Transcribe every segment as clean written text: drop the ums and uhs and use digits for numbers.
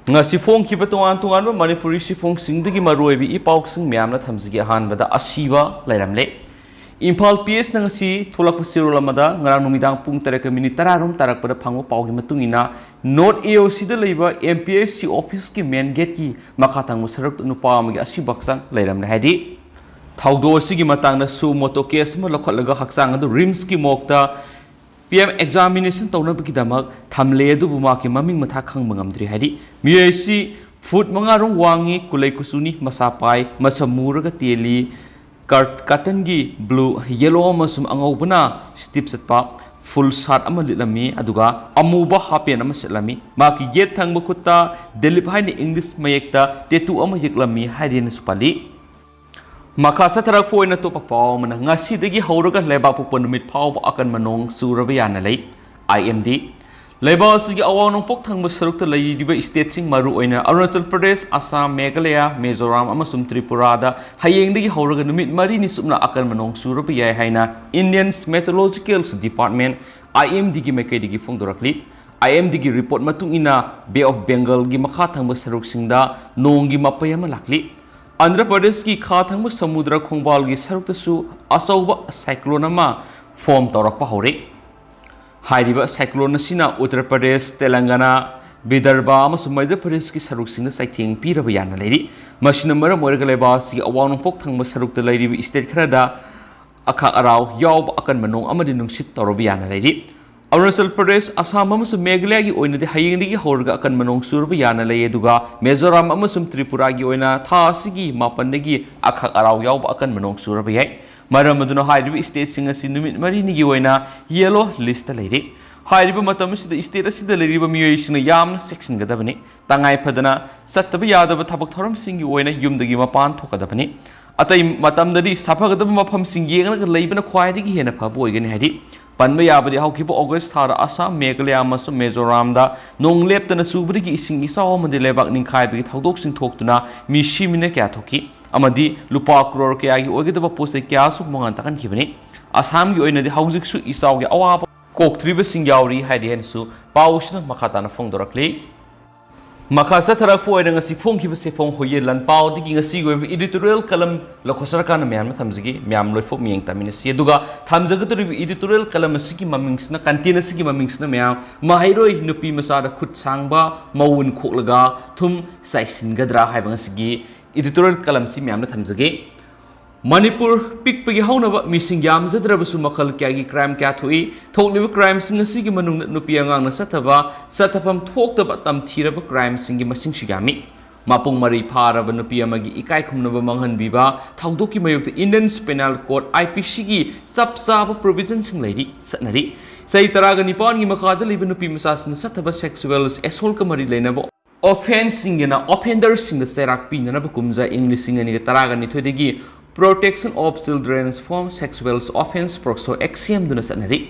ngasi phong ki batuan tuan ba manipuri si phong sing digi maroi bi ipauk sing myam na thamjigi han bada Ashiba Leiramle Imphal PS na ngasi tholak pasiro lamada ngarang numidang pung 3 minute 10 rom tarak pada phango paugi matungina North AOC da leiba MPSC office ki main gate ki makhatang musarak nupa amagi Ashiba sang Leiramle hadi thaudo sigi matang na su moto case ma lokholaga haksang adu rims ki mokta PM examination tawna baki damak thamle du buma ki maming matha khang mangamdri hadi miesi foot mangarong wangi kulai kusuni masapai masamuraga teli cotton gi blue yellow masum angobuna stip satpa full shot ama lilami aduga amuba hapen ama selami maki get thangba khutta Dilip haina English mayekta tetu ama yiklami haidin supali Makasa tarak po na to papaw man ngasi dagi hawraga leba po panumit paw akan manong surabiyan na lay IMD leba sige awaw ng pokthang masaruk ta lay diba state sing maru oina Arunachal Pradesh Assam Meghalaya Mizoram amasum Tripura da hayeng dagi hawraga numit mari ni sumna akan manong surabiyay haina Indian Meteorological Department IMD gi mekai digi fongdorakli IMD gi report matung ina Bay of Bengal gi makhathang masaruk singda nong gi mapayama lakli Andhra Pradesh ki khathangbu samudra khongbal gi saruktasu asauba cyclone ama form tawrakpa hore hairiba cyclone asina Uttar Pradesh Telangana Vidarbha amasung Madhya Pradesh ki saruksingna saitheng piraba yana leiri masina maram oiraga leba si awang pok thangba sarukta leiri state kharada akha araw yawba akan manong amadi nungsit tawrabi yana leiri Arunachal Pradesh Assam amasung Meghalaya gi oina de hayengdigi hawraga akan manong surba yana lei aduga Mizoram amasung Tripura gi oina tha asigi mapandagi akhak araw yawba akan manong surba yai maram aduna hairiba state sing asi numit mari ni gi oina yellow list leiri hairiba matam sida state asida leiriba miyoi sina yamna section gadabani tangai phadana sattaba yadaba thabak thoram sing gi oina yumdagi mapan thokadabani atai matamdadi safagadaba mafam sing yengna leibana khwaidigi hena phabu oigani haidi Panba yabadi haukiba August thara Assam Meghalaya amasung Mizoram da nong leptana subadigi ising isaw amadi lebak ningkhaibagi thaudok sing thoktuna mi shimina kya thoki amadi lupa crore kya gi oigedaba post kya suk mangan takan khibani Assam gi oina di haujik su isaw gi awaba koktriba sing yauri haidi hensu pausna makhatana fongdorakli Makasa tarak po ay ngasi fong kiba si fong hoye lan pao digi ngasi go editorial kalam lakhosar kana myam thamjigi myam loi fo miyeng tamina si duga thamjaga to editorial kalam sigi mamingsna kantina sigi mamingsna myam Maheiloi Nupimacha da khut Sangba Ma-unn Khoklaga Thum Chaisin gadra haiba ngasi editorial kalam si myam thamjigi Manipur pikpagi haunaba mising yamjadrabasu makhal kyagi crime kya thui thokliba crime sing asigi manung nupi angang na satapam thoktaba tamthiraba crime singi masing sigami mapung mari pharaba nupi amagi ikai khumnaba manghanbiba thaudoki mayukta Indian Penal Code IPC gi sapsaba provision sing leiri satnari sai taraga nipan gi makhada liba nupi masasna sataba sexual assault ka mari leinaba offense singena offender sing da serak pinana ba kumja English singani taraga ni thodegi Protection of Children from Sexual Offense Proxo Axiom duna sanari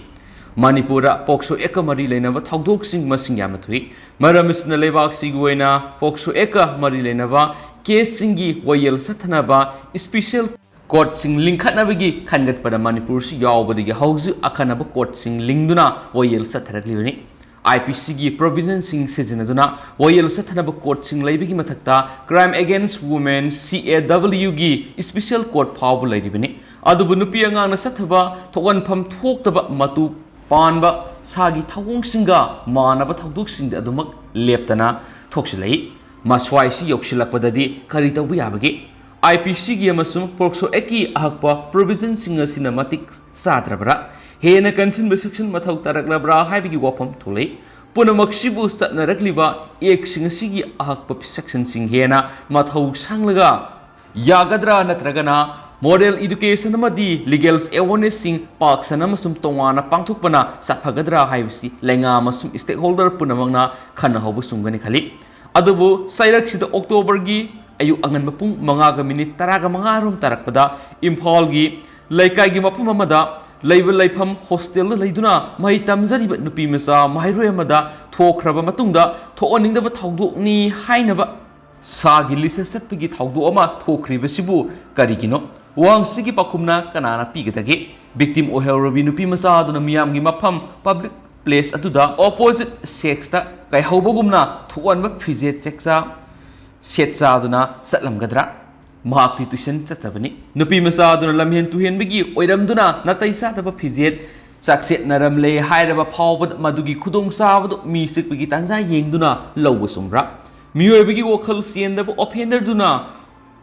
Manipura Poxo Eka mari leinaba thaudok sing masing yamna thui maramisna lebak siguena Poxo Eka mari leinaba case singi wayel sathanaba special court sing linkhatnabagi khangat pada Manipur si yawbadigi hauju akhanaba court sing lingduna wayel satharakliuni IPC gi provision sing sijinaduna wayel sathanaba court sing leibigi mathakta crime against women CAW gi special court phawbu leiribini adubu nupi angang na sathaba thokan pham thoktaba matu panba sagi thawong singa manaba thauduk sing adumak leptana thoksilai maswai si yoksilakpadadi kari tawbu yabagi IPC gi amasum porkso eki ahakpa provision sing cinematic satrabra hena kansin section mathau taraklabra haibigi wafam thulei punamaksibu satnarakliba ek singasigi ahakpa section sing hena mathau sanglaga yagadra natragana model education amadi legal awareness sing paksana amasum tongana pangthukpana safagadra haibisi lenga amasum stakeholder punamangna khana hobu sungani khali adubu sairaksida October gi ayu angan mapung mangaga minute taraga mangarum tarakpada Imphal gi laikai gi mapum amada Leiba Laifam hostel leiduna mai tamjariba Nupimacha Maheiloi amada thokraba matungda thooningdaba thaudokni hainaba sagi lisa satpagi thaudo ama thokriba sibu karigino wangsigi pakhumna kanana pigadage victim ohelrobi Nupimacha aduna miyamgi mafam public place aduda opposite sex ta kai hobogumna thuan ba phije chekcha setcha aduna satlamgadra mahakti tuition chatabani nupi masa aduna lamhen tuhen bigi oiramduna natai sa taba phije sakset naramle hairaba phawbad madugi khudong sabadu mi sikbigi tanja yengduna lawbu sumra miyoibigi wokhal siendaba offender duna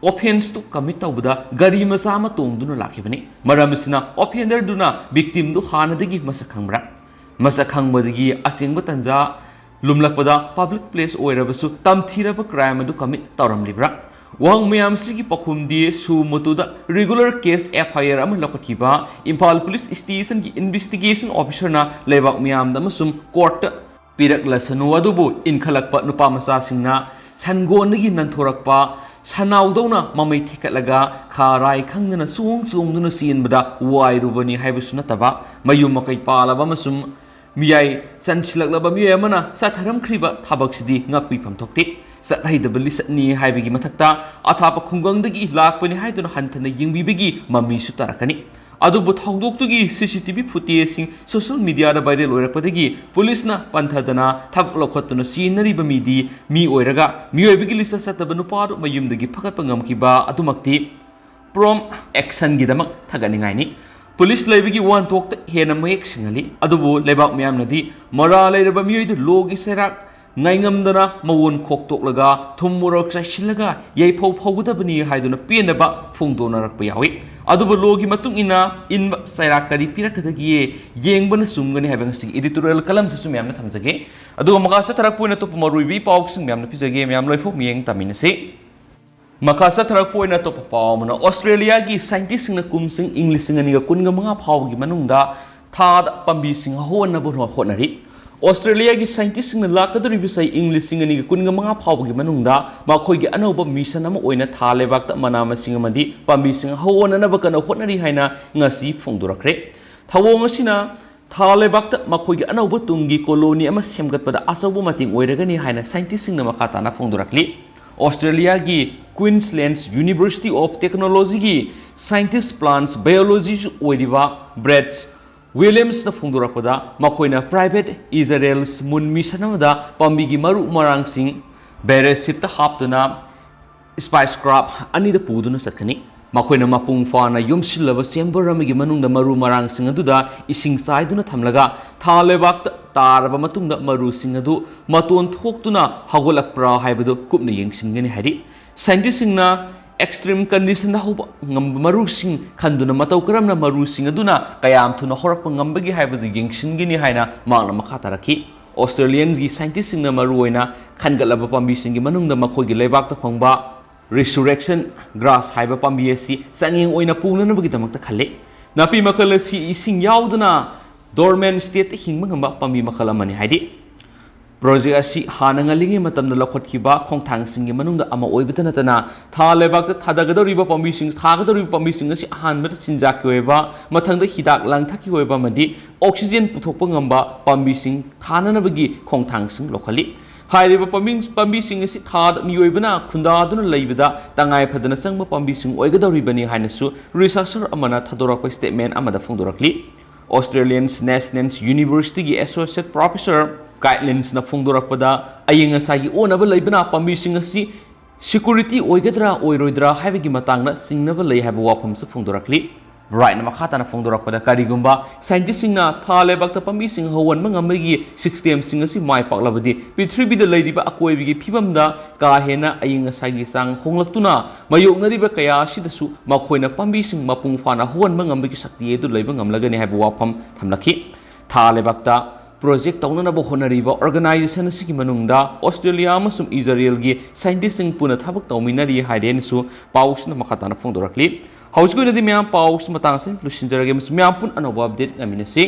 offense to commit tawbada gari masa ma tongduna lakhibani maramsina offender duna victim du hanadagi masakhangbra masakhangmadagi asengba tanja lumlakpada public place oirabasu tamthiraba crime adu commit tawramlibra wang mayam sigi pakhumdi su mutuda regular case FIR am lokathiba Imphal police station ki investigation officer na lebak mayam da masum court pirak lasanu adubu inkhalakpa nupa masa singna sangongi nanthorakpa sanaudona mamai thekatlaga kharai khangna sungduna sinbada wairubani haibusuna taba mayum makai palaba masum miyai chanchilaklaba miyai amana satharam khriba thabaksidi ngakpi phamthokti sathai satni haibigi mathakta athapa khungangdagi lakpani haiduna hanthana yingbibigi mami su tarakani adubu thongdoktugi CCTV footage sing social media da viral oirakpadagi police na panthadana thak lokhotuna sinariba midi mi oiraga miyoibigi lisa sataba nupadu mayumdagi phakatpa ngamkiba adumakti prom action gidamak thaganingaini police laibigi one talk ta hena mayek singali adubu lebak myamnadi mara lairaba miyoidu logi serak ngaingamdana mawon khoktoklaga thumurok saisilaga yaipau phawgudabani haiduna penaba phungdonarakpa yawi adubu logi matung ina inba sairakari pirakadagi yengbana sumgani haibang sing editorial kalam sa sumyamna thamjage aduga makasa tharakpuina to maruibi pawksing myamna pijage myam loifo miyeng taminase makasa tharakpuina to pawmana Australia gi scientist na kumsing English ngani ga kunga mga phawgi manungda thad pambi sing honna bo honari Australia gi scientist na lakaduri bisai English ngani ga kunga mga phawgi manungda makhoi gi anoba mission ama oina thalebak ta manama sing amadi pambi sing honna na bakana honari haina ngasi phongdurakre thawong asina thalebak ta makhoi gi anoba tungi colony ama semgatpada asabu mating oiragani haina scientist na makata na phongdurakli Australia gi Queensland University of Technology gi scientist plants biology oiriba Brett Williams na phungdurakpada makoina private Israel's moon mission amada pambigi maru marang sing beresip ta haptuna spacecraft ani da puduna satkani makoina mapung fana yumsilaba sembaramigi manungda maru marang sing aduda ising saiduna thamlaga thalebak taraba matungda maru sing adu maton thoktuna hagolakpra haibadu kupna yengsingani hari scientist singna extreme condition na hoba ngam maru sing khanduna matau karamna maru sing aduna kayam thuna horakpa ngambagi haibadu yengsingini haina mangna makha taraki Australians gi scientist singna maru oina khangalaba pambi singi manungda makhoi gi lebak ta phangba resurrection grass haiba pambi asi sanging oina pungnanabagi tamakta khalle napi makala si ising yauduna dormant state hingma ngamba pambi makala mani haidi project asi hanangalingi matamna lakhotkiba khongthang singi manungda ama oibata natana thalebak ta thadagadoriba pambi sing thagadoriba pambi sing asi ahanbata sinjak oiba mathangda hidak langthaki oiba madi oxygen puthokpa ngamba pambi sing thananabagi khongthang sing lokhali hairiba pambi sing asi thad miyoibana khundaduna leibada tangai phadana changba pambi sing oigadoribani hainasu researcher amana thadorapa statement amada phongdorakli Australian National University gi associate professor guidelines na phongdorakpada ayinga sagi onaba leibana pambi sing asi security oigadra oiroidra haibagi matangna singnaba lei haiba wafam sa phongdorakli right na makhata na phongdorakpada karigumba scientist singna thalebakta pambi sing hawan mangamagi system sing asi mai paklabadi prithvi da leiriba akoibigi phibamda ka hena ayinga sagi sang honglaktuna mayoknariba kaya sidasu makhoina pambi sing mapung fana hawan mangambagi sakti edu leiba ngamlagani haiba wafam thamlaki thalebakta project taunana bo honariba organization sigi manungda Australia amasum Israel gi scientist sing puna thabak tawminari haiden su pausna makhata na phongdorakli hausgo nadi myam paus matang sin lusinjarage myam pun anoba update ngaminasi